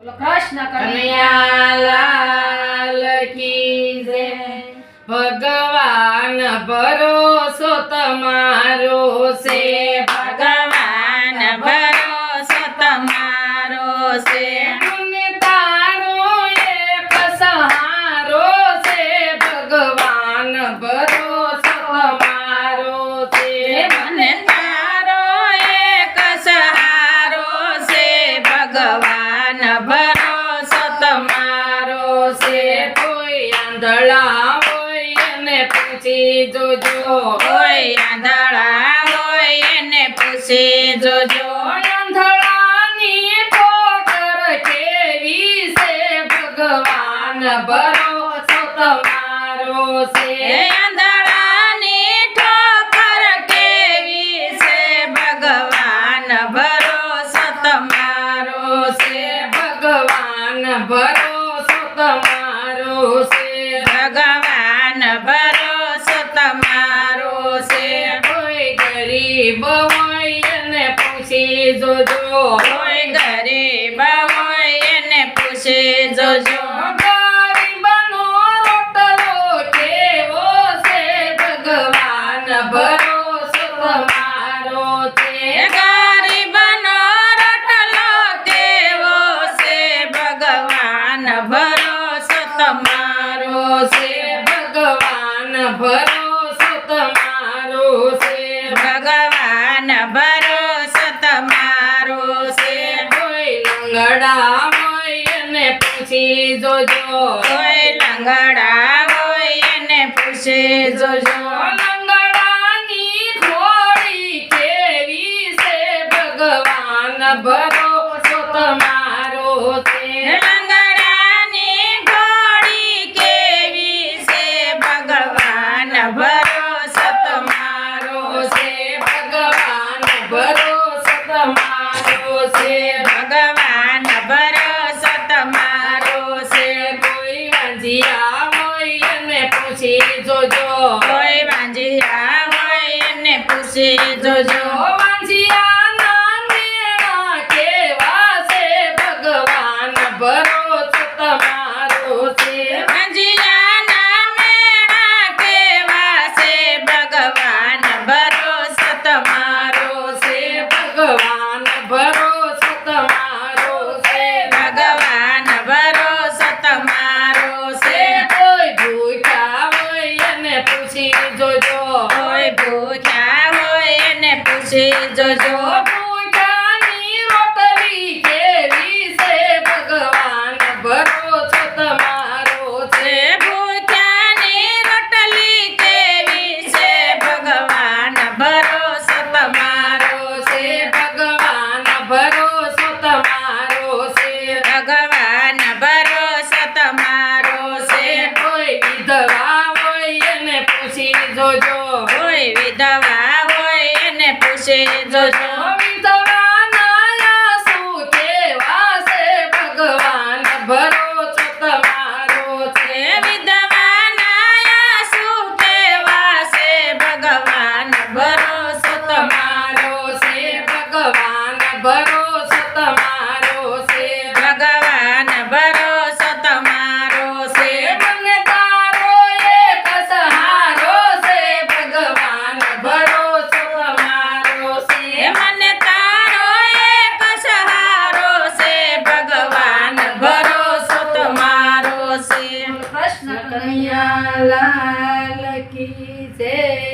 कृष्ण कन्हैया लाल की जय। भगवान भरोसो तमारो से, भगवान भरोसो तमारो से, મને તારો એક સહારો છે, ભગવાન ભરોસો તમારો છે। મને તારો એક સહારો છે, ભગવાન ભરોસો તમારો છે। કોઈ આંધળા હોય એને પૂછી જોજો, કોઈ આંધળા હોય એને પૂછી જોજો। આંધળાની ઠોકર કેવી છે, ભગવાન ભરોસો તમારો છે। આંધળાની ઠોકર કેવી છે, ભગવાન ભરોસો તમારો છે। ભગવાન ભરોસો તમારો છે। ભગવાન ભરોસો તમારો છે। કોઈ ગરીબ હોય એને પૂછી જોજો, કોઈ ગરીબ હોય એને પૂછી જોજો। ગરીબનો રોટલો કેવો છે, ભગવાન ભરોસો તમારો છે। ગરીબનો રોટલો કેવો છે, ભગવાન ભરોસો તમારો છે। ભગવાન ભરોસો તમારો છે। ભગવાન ભરોસો તમારો છે। કોઈ લંગડા હોય એને પૂછી જોજો, કોઈ લંગડા હોય એને પૂછી જોજો। લંગડાની ઘોડી કેવી છે, ભગવાન ભરોસો તમારો છે। લંગડાની ઘોડી કેવી છે, ભગવાન ભરોસો તમારો છે। ભગવાન ભરોસો તમારો છે। ભગવાન ભરોસો તમારો છે। કોઈ વાંજિયા હોય એને પૂછી જોજો, કોઈ વાંજિયા હોય એને પૂછી જોજો। વાંજિયાના મેળા કેવા છે, ભગવાન ભરોસો તમારો છે। વાંજિયાના મેળા કેવા છે, ભગવાન ભરોસો તમારો છે। ભગવાન ભરોસો તમારો છે। ભગવાન ભરોસો તમારો છે। કોઈ ભૂખ્યા હોય એને પૂછી જોજો, કોઈ ભૂખ્યા હોય એને પૂછી જોજો। ભૂખ્યાની રોટલી કેવી છે, ભગવાન ભરોસો તમારો છે। ભૂખ્યાની રોટલી કેવી છે, ભગવાન ભરોસો તમારો છે। ભગવાન ભરોસો તમારો છે। ભગવાન ભરોસો તમારો છે। કોઈ વિધવા હોય એને પૂછી જોજો, કોઈ વિધવા હોય એને પૂછી જોજો। વિધવાના શું કેવા છે, ભગવાન ભરોસો તમારો છે। વિધવાના શું કેવા છે, ભગવાન ભરોસો તમારો છે। ભગવાન ભરોસો તમારો છે। ભગવાન ભરોસો તમારો છે। મને તારો એક સહારો છે, ભગવાન ભરોસો તમારો છે। મને તારો એક સહારો છે, ભગવાન ભરોસો તમારો છે। કૃષ્ણ કનૈયા લાલ કી જય।